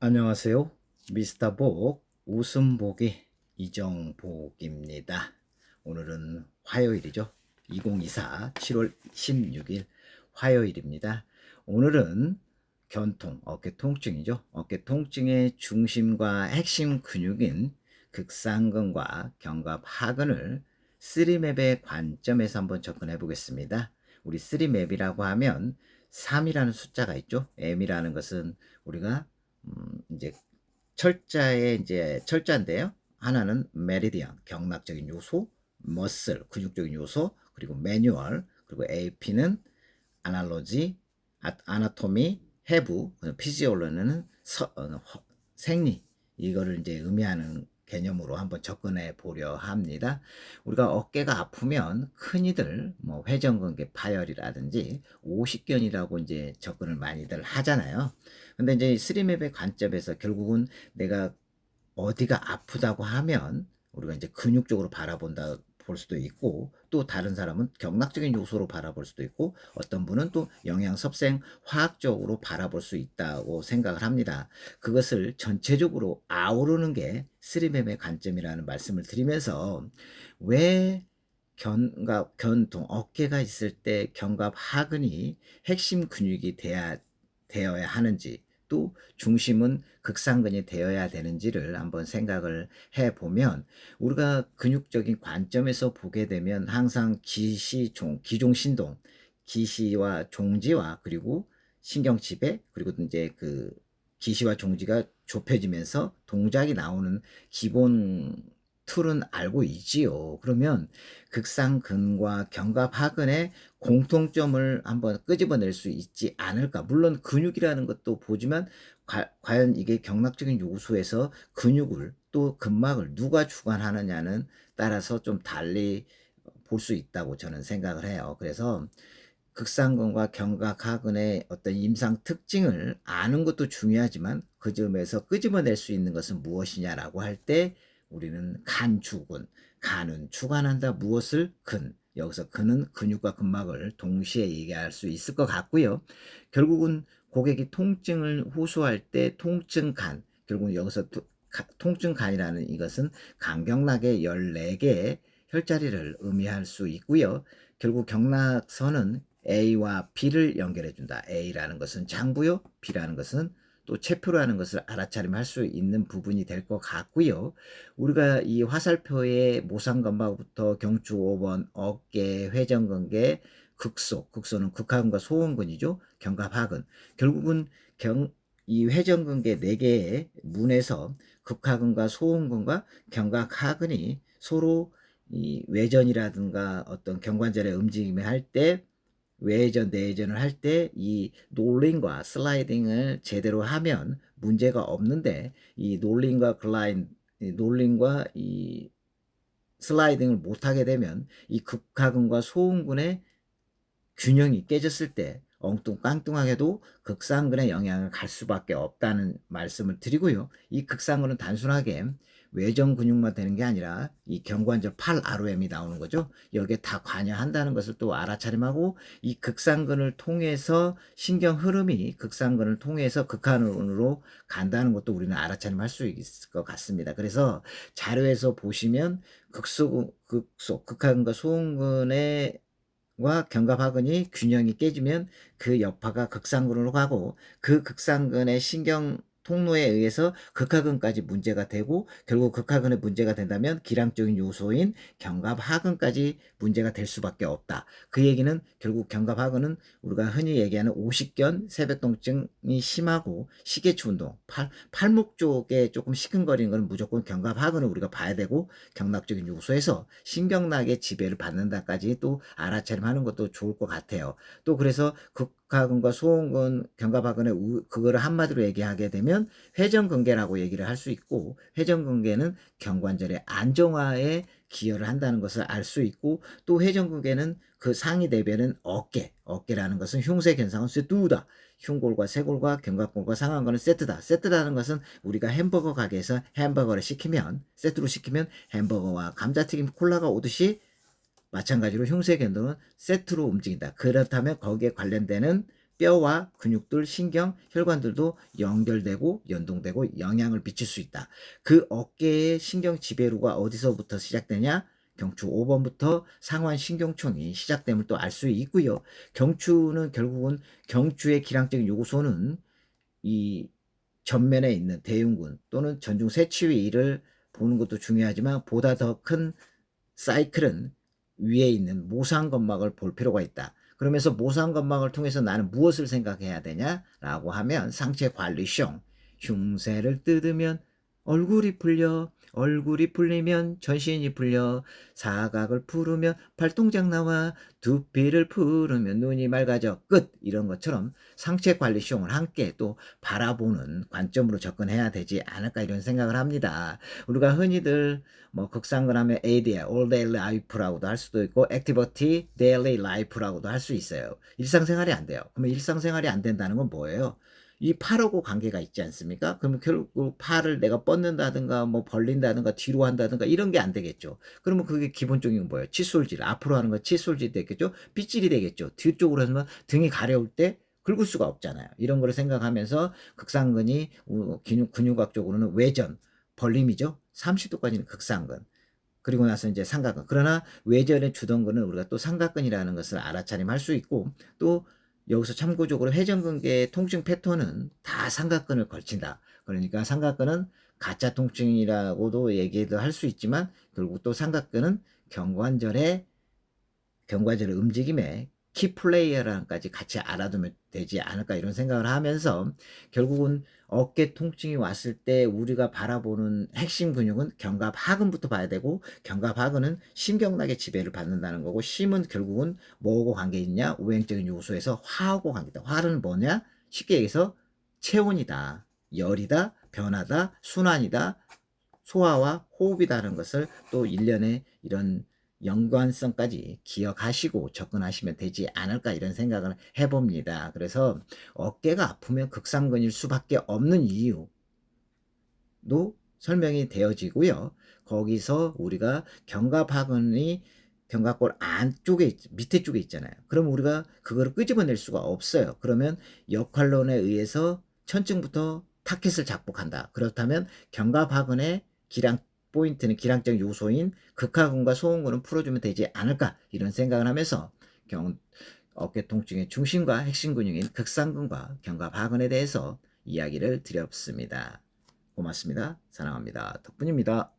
안녕하세요. 미스터 복 웃음보기 이정복입니다. 오늘은 화요일이죠. 2024 7월 16일 화요일입니다. 오늘은 어깨 통증이죠. 어깨 통증의 중심과 핵심 근육인 극상근과 견갑하근을 3맵의 관점에서 한번 접근해 보겠습니다. 우리 3맵이라고 하면 3이라는 숫자가 있죠. M이라는 것은 우리가 이제 철자인데요. 하나는 메리디안, 경락적인 요소, 머슬, 근육적인 요소, 그리고 매뉴얼, 그리고 AP는 아날로지, 아나토미, 해부, 피지올로는 생리, 이거를 이제 의미하는 개념으로 한번 접근해 보려 합니다. 우리가 어깨가 아프면 흔히들 뭐 회전근개 파열이라든지 오십견이라고 이제 접근을 많이들 하잖아요. 근데 이제 스리맵의 관점에서 결국은 내가 어디가 아프다고 하면 우리가 이제 근육적으로 바라본다 볼 수도 있고, 또 다른 사람은 경락적인 요소로 바라볼 수도 있고, 어떤 분은 또 영양 섭생 화학적으로 바라볼 수 있다고 생각을 합니다. 그것을 전체적으로 아우르는 게 스리맵의 관점이라는 말씀을 드리면서, 왜 견통, 어깨가 있을 때 견갑 하근이 핵심 근육이 되어야 하는지, 또 중심은 극상근이 되어야 되는지를 한번 생각을 해보면, 우리가 근육적인 관점에서 보게 되면 항상 기종신동, 기시와 종지와 그리고 신경지배, 그리고 이제 그 기시와 종지가 좁혀지면서 동작이 나오는 기본 툴은 알고 있지요. 그러면 극상근과 견갑하근의 공통점을 한번 끄집어낼 수 있지 않을까. 물론 근육이라는 것도 보지만 과연 이게 경락적인 요소에서 근육을 또 근막을 누가 주관하느냐는 따라서 좀 달리 볼 수 있다고 저는 생각을 해요. 그래서 극상근과 견각하근의 어떤 임상 특징을 아는 것도 중요하지만, 그 점에서 끄집어낼 수 있는 것은 무엇이냐라고 할 때 우리는 간주근, 간은 주관한다. 무엇을? 근. 여기서 근은 근육과 근막을 동시에 얘기할 수 있을 것 같고요. 결국은 고객이 통증을 호소할 때 통증간, 결국은 여기서 통증간이라는 이것은 간경락의 14개의 혈자리를 의미할 수 있고요. 결국 경락선은 A와 B를 연결해 준다. A라는 것은 장부요, B라는 것은 또 체표라는 것을 알아차림할 수 있는 부분이 될 것 같고요. 우리가 이 화살표의 모상건막부터 경추 5번, 어깨, 회전근개, 극소는 극하근과 소원근이죠. 견갑하근. 결국은 이 회전근개 4개의 문에서 극하근과 소원근과 견갑하근이 서로 이 외전이라든가 어떤 경관절의 움직임을 할 때, 외전, 내전을 할 때 이 롤링과 슬라이딩을 제대로 하면 문제가 없는데, 이 롤링과 이 슬라이딩을 못하게 되면 이 극하근과 소음근의 균형이 깨졌을 때 엉뚱깡뚱하게도 극상근의 영향을 갈 수밖에 없다는 말씀을 드리고요. 이 극상근은 단순하게 외전 근육만 되는 게 아니라 이 경관절 팔 ROM이 나오는 거죠. 여기에 다 관여한다는 것을 또 알아차림하고, 이 극상근을 통해서 신경 흐름이 극상근을 통해서 극한으로 간다는 것도 우리는 알아차림할 수 있을 것 같습니다. 그래서 자료에서 보시면 극하근과 소음근의 견갑하근이 균형이 깨지면 그 여파가 극상근으로 가고, 그 극상근의 신경 통로에 의해서 극하근까지 문제가 되고, 결국 극하근에 문제가 된다면 기량적인 요소인 견갑하근까지 문제가 될 수밖에 없다. 그 얘기는 결국 견갑하근은 우리가 흔히 얘기하는 오십견, 새벽통증이 심하고 시계추 운동, 팔목 쪽에 조금 시큰거리는 것은 무조건 견갑하근을 우리가 봐야 되고, 경락적인 요소에서 신경락의 지배를 받는다까지 또 알아차림하는 것도 좋을 것 같아요. 또 그래서 극하근과 소음근, 견갑하근의 그거를 한마디로 얘기하게 되면 회전근개라고 얘기를 할 수 있고, 회전근개는 경관절의 안정화에 기여를 한다는 것을 알 수 있고, 또 회전근개는 그 상위 대변은 어깨라는 것은 흉쇄 견상은 세두다. 흉골과 쇄골과 견갑골과 상완골은 세트다. 세트라는 것은 우리가 햄버거 가게에서 햄버거를 시키면, 세트로 시키면 햄버거와 감자튀김 콜라가 오듯이 마찬가지로 흉쇄 견도는 세트로 움직인다. 그렇다면 거기에 관련되는 뼈와 근육들, 신경, 혈관들도 연결되고 연동되고 영향을 미칠 수 있다. 그 어깨의 신경 지배루가 어디서부터 시작되냐? 경추 5번부터 상완 신경총이 시작됨을 또 알 수 있고요. 경추는 결국은 경추의 기량적인 요소는 이 전면에 있는 대흉근 또는 전중 세치위를 보는 것도 중요하지만 보다 더 큰 사이클은 위에 있는 모상건막을 볼 필요가 있다. 그러면서 모상건막을 통해서 나는 무엇을 생각해야 되냐라고 하면 상체 관리숑, 흉쇄를 뜯으면 얼굴이 풀려, 얼굴이 풀리면 전신이 풀려, 사각을 풀으면 발동작 나와, 두피를 풀으면 눈이 맑아져, 끝! 이런 것처럼 상체 관리숑을 함께 또 바라보는 관점으로 접근해야 되지 않을까 이런 생각을 합니다. 우리가 흔히들 뭐 극상근 하면 ADL, All Daily Life라고도 할 수도 있고 Activity Daily Life라고도 할 수 있어요. 일상생활이 안 돼요. 그러면 일상생활이 안 된다는 건 뭐예요? 이 팔하고 관계가 있지 않습니까? 그러면 결국 팔을 내가 뻗는다든가 뭐 벌린다든가 뒤로 한다든가 이런 게 안 되겠죠. 그러면 그게 기본적인 건 뭐예요? 칫솔질. 앞으로 하는 거 칫솔질 되겠죠? 빗질이 되겠죠. 뒤쪽으로 하면 등이 가려울 때 긁을 수가 없잖아요. 이런 거를 생각하면서 극상근이 근육학적으로는 외전, 벌림이죠. 30도까지는 극상근. 그리고 나서 이제 삼각근. 그러나 외전에 주던 거는 우리가 또 삼각근이라는 것을 알아차림할 수 있고 또 여기서 참고적으로 회전근개의 통증 패턴은 다 삼각근을 걸친다. 그러니까 삼각근은 가짜 통증이라고도 얘기도 할 수 있지만 결국 또 삼각근은 경관절의 움직임에 키플레이어랑까지 같이 알아두면 되지 않을까 이런 생각을 하면서 결국은 어깨 통증이 왔을 때 우리가 바라보는 핵심 근육은 견갑하근부터 봐야 되고 견갑하근은 심경락의 지배를 받는다는 거고 심은 결국은 뭐하고 관계 있냐? 우행적인 요소에서 화하고 관계다. 화는 뭐냐? 쉽게 얘기해서 체온이다. 열이다. 변화다. 순환이다. 소화와 호흡이라는 것을 또 일련의 이런 연관성까지 기억하시고 접근하시면 되지 않을까 이런 생각을 해봅니다. 그래서 어깨가 아프면 극상근일 수밖에 없는 이유도 설명이 되어지고요. 거기서 우리가 견갑하근이 견갑골 안쪽에 밑에 쪽에 있잖아요. 그럼 우리가 그거를 끄집어낼 수가 없어요. 그러면 역할론에 의해서 천층부터 타켓을 작복한다. 그렇다면 견갑하근의 기량 포인트는 기량적 요소인 극하근과 소음근은 풀어주면 되지 않을까 이런 생각을 하면서 어깨 통증의 중심과 핵심 근육인 극상근과 견갑하근에 대해서 이야기를 드렸습니다. 고맙습니다. 사랑합니다. 덕분입니다.